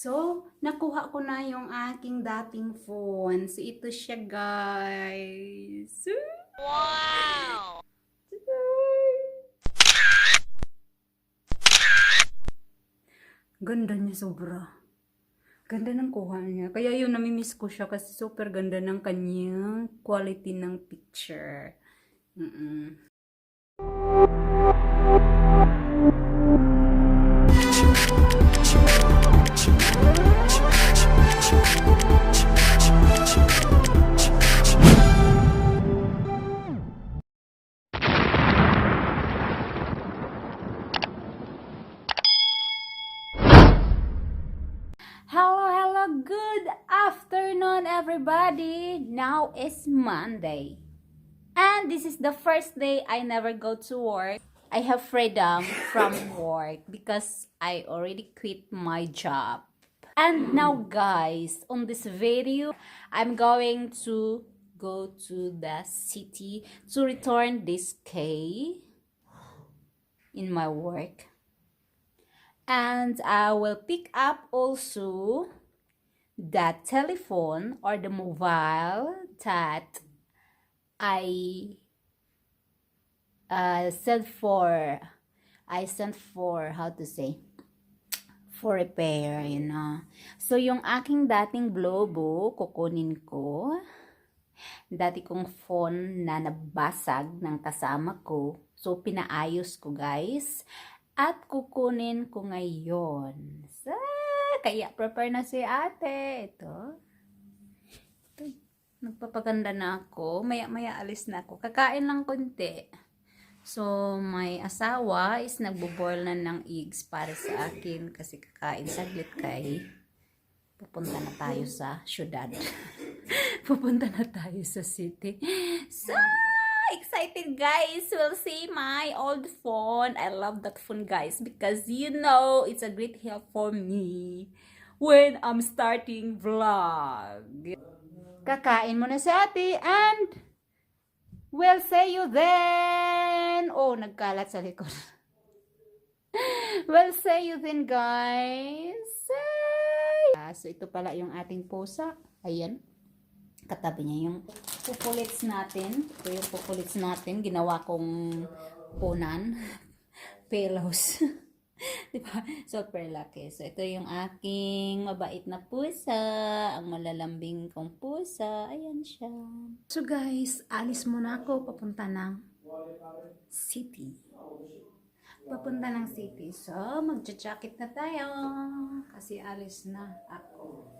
So, nakuha ko na yung aking dating phone. So, ito siya, guys. Wow! Ganda niya sobra. Ganda ng kuha niya. Kaya yun, namimiss ko siya kasi super ganda ng kanyang quality ng picture. Hello, good afternoon everybody. Now is Monday. And this is the first day I never go to work. I have freedom from work because I already quit my job. And now guys, on this video, I'm going to go to the city to return this key in my work. And I will pick up also the telephone or the mobile that I sent for how to say for repair, you know. So yung aking dating Bluboo kukunin ko, dati kong phone na nabasag ng kasama ko, so pinaayos ko guys at kukunin ko ngayon. So, kaya prepare na si ate. Ito, nagpapaganda na ako. Maya alis na ako. Kakain lang konti. So, my asawa is nagbo-boil na ng eggs para sa akin kasi kakain saglit kay pupunta na tayo sa syudad. Pupunta na tayo sa city. So, excited guys. We'll see my old phone. I love that phone guys because you know it's a great help for me when I'm starting vlog. Kakain mo na si ate and we'll see you then. Oh, nagkalat sa likod. We'll see you then guys. So ito pala yung ating pusa. Ayan. Katabi niya yung pupulits natin. Ito yung pupulits natin. Ginawa kong punan. Pillows. Diba? Super laki. So, ito yung aking mabait na pusa. Ang malalambing kong pusa. Ayan siya. So, guys, alis muna ako. Papunta ng city. Papunta ng city. So, magja-jacket na tayo. Kasi alis na ako.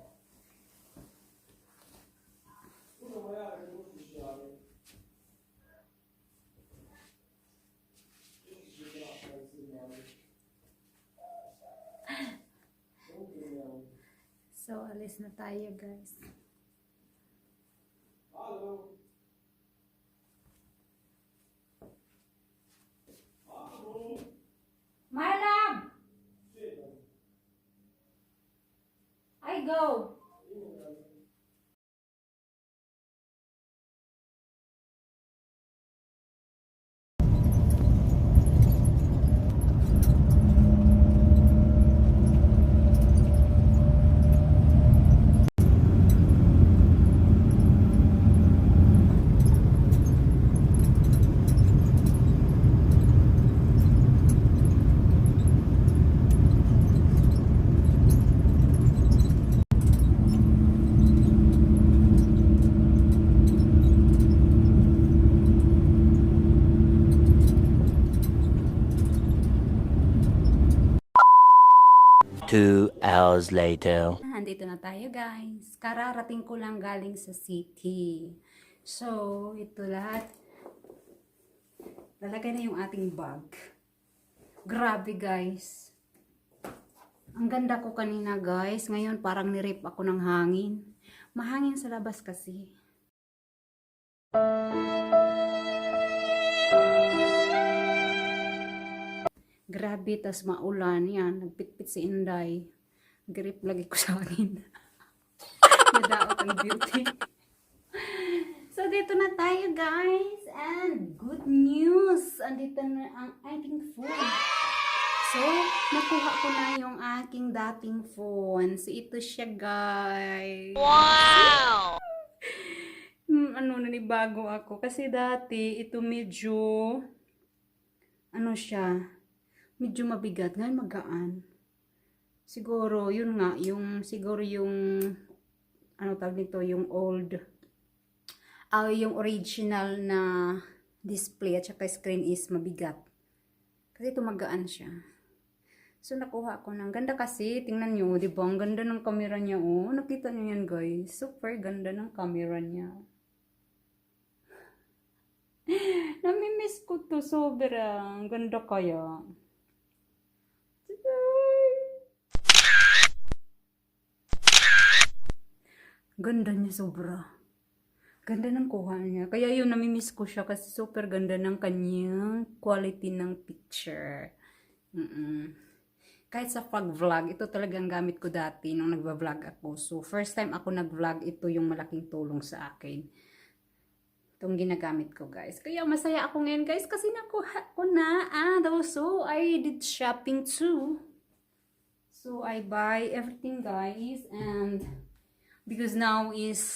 So, alis na tayo, guys. My love! I go! Two hours later. Andito na tayo guys. Kararating ko lang galing sa city. So, ito lahat. Lalagay na yung ating bag. Grabe guys. Ang ganda ko kanina guys. Ngayon parang nirip ako ng hangin. Mahangin sa labas kasi. Grabe, tas maulan. Yan, nagpitpit si Inday. Grip lagi ko sa akin. Nadaot ang beauty. So, dito na tayo, guys. And good news. Andito na ang ating food. So, nakuha ko na yung aking dating phone. So, ito siya, guys. Wow! Nanibago ako. Kasi dati, ito medyo, medyo mabigat. Ngayon, magaan. Siguro, yun nga, tawag nito, yung yung original na display at saka screen is mabigat. Kasi ito magaan siya. So, nakuha ko ng ganda kasi. Tingnan nyo, di ba? Ang ganda ng camera niya, oh. Nakita nyo yan, guys. Super ganda ng camera niya. Namimiss ko to sobrang. Ganda kaya. Ganda niya sobra. Ganda ng kuha niya. Kaya yun, namimiss ko siya kasi super ganda ng kanyang quality ng picture. Kahit sa pag-vlog, ito talagang gamit ko dati nung nagva-vlog ako. So, first time ako nag-vlog, ito yung malaking tulong sa akin. Itong ginagamit ko, guys. Kaya masaya ako ngayon, guys, kasi nakuha ko na. Also, I did shopping too. So, I buy everything, guys. And, because now is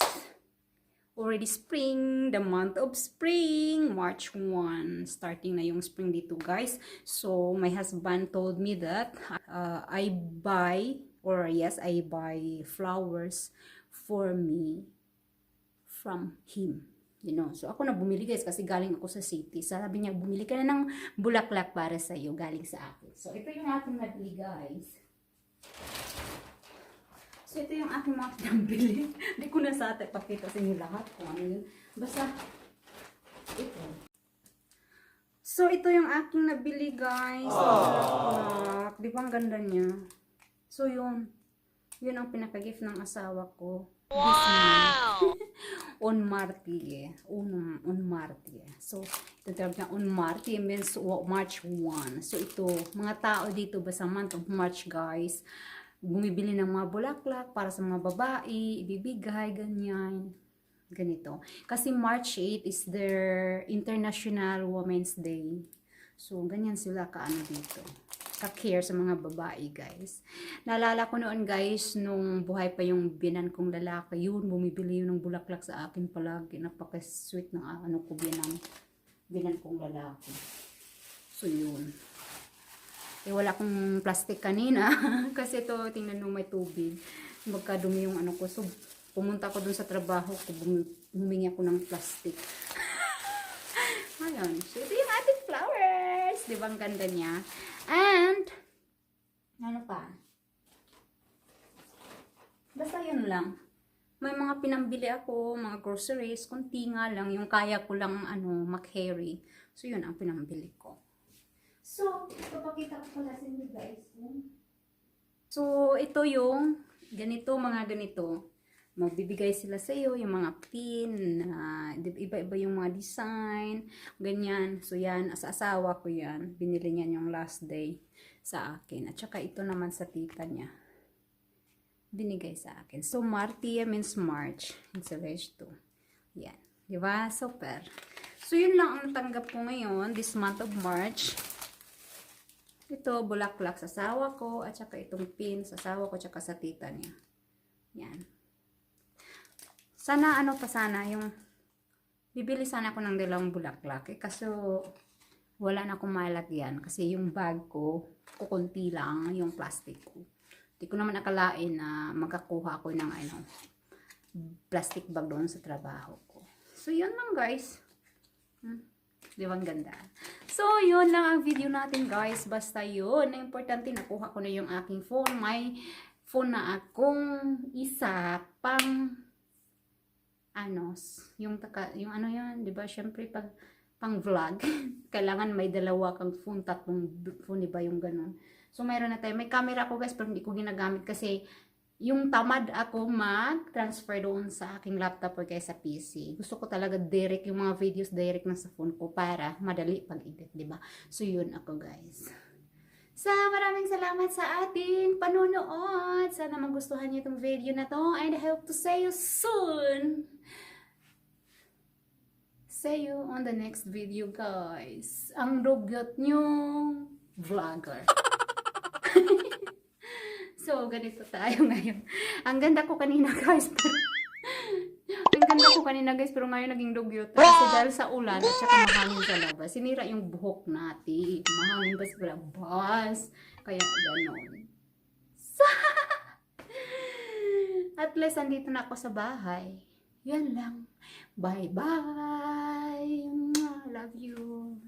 already spring, the month of spring, March 1. Starting na yung spring dito, guys. So, my husband told me that I buy flowers for me from him. You know, so ako na bumili, guys, kasi galing ako sa city. Sabi niya, bumili ka na ng bulaklak para sa iyo, galing sa akin. So, ito yung aking nabili, guys. So, ito yung aking mga pinambili. Hindi ko na sa atin pakita sa inyo lahat kung ano yun. Basta, ito. So, ito yung aking nabili, guys. Di ba ang ganda niya? So, yun. Yun ang pinaka-gift ng asawa ko. Wow! On Marte. On Marte. So, ito tawag na on Marte means March 1. So, ito, mga tao dito ba sa month of March, guys, bumibili ng mga bulaklak para sa mga babae, ibibigay, ganyan. Ganito. Kasi March 8 is their International Women's Day. So, ganyan sila kaano dito. Ka-care sa mga babae, guys. Naalala ko noon, guys, nung buhay pa yung binan kong lalaki, yun, bumibili yun ng bulaklak sa akin palagi. Napaka-sweet ng binan kong lalaki. So, yun. Eh, wala akong plastic kanina. Kasi ito, tingnan nyo, may tubig. Magkadumi yung ko. So, pumunta ko dun sa trabaho ko. Humingi ako ng plastic. Ayun. So, ito yung ating flowers. Di ba ang ganda niya? And, ano pa? Basta yun lang. May mga pinambili ako, mga groceries. Kunti nga lang. Yung kaya ko lang, mag-carry. So, yun ang pinambili ko. So, papakita ko pala sa inyo, guys. So, ito yung mga ganito. Magbibigay sila sa iyo, yung mga pin, iba-iba yung mga design, ganyan. So, yan, sa asawa ko yan. Binili niya yung last day sa akin. At saka ito naman sa tita niya. Binigay sa akin. So, Martia means March. It's a veg too. Yan. Diba? Super. So, yun lang ang natanggap ko ngayon, this month of March. Ito, bulaklak sa asawa ko, at saka itong pin sa asawa ko, at saka sa tita niya. Yan. Sana, bibili sana ako ng dalawang bulaklak. Kaso, wala na akong malagyan. Kasi yung bag ko, kukunti lang yung plastic ko. Hindi ko naman akalain na magkakuha ako ng, plastic bag doon sa trabaho ko. So, yun lang, guys. Di ba ang ganda? So, yun lang ang video natin, guys. Basta yun. Ang importante, nakuha ko na yung aking phone. May phone na akong isa pang yung yan, di ba? Syempre, pang vlog, kailangan may dalawa kang phone, tatlong phone, di ba? Yung ganun. So, mayroon na tayo. May camera ako, guys, pero hindi ko ginagamit kasi yung tamad ako mag-transfer doon sa aking laptop o kaya sa PC. Gusto ko talaga direct yung mga videos direct na sa phone ko para madali pag-edit, di ba? So, yun ako, guys. So, maraming salamat sa ating panunood. Sana magustuhan niyo itong video na to. And I hope to see you soon. See you on the next video, guys. Ang dugyot niyong vlogger. So, ganito tayo ngayon. Ang ganda ko kanina guys, pero ngayon naging dugyot. Kasi dahil sa ulan at saka mahangin sa labas, sinira yung buhok natin. Mahangin ba sa labas? Kaya ganon. At least, andito na ako sa bahay. Yan lang. Bye-bye. Love you.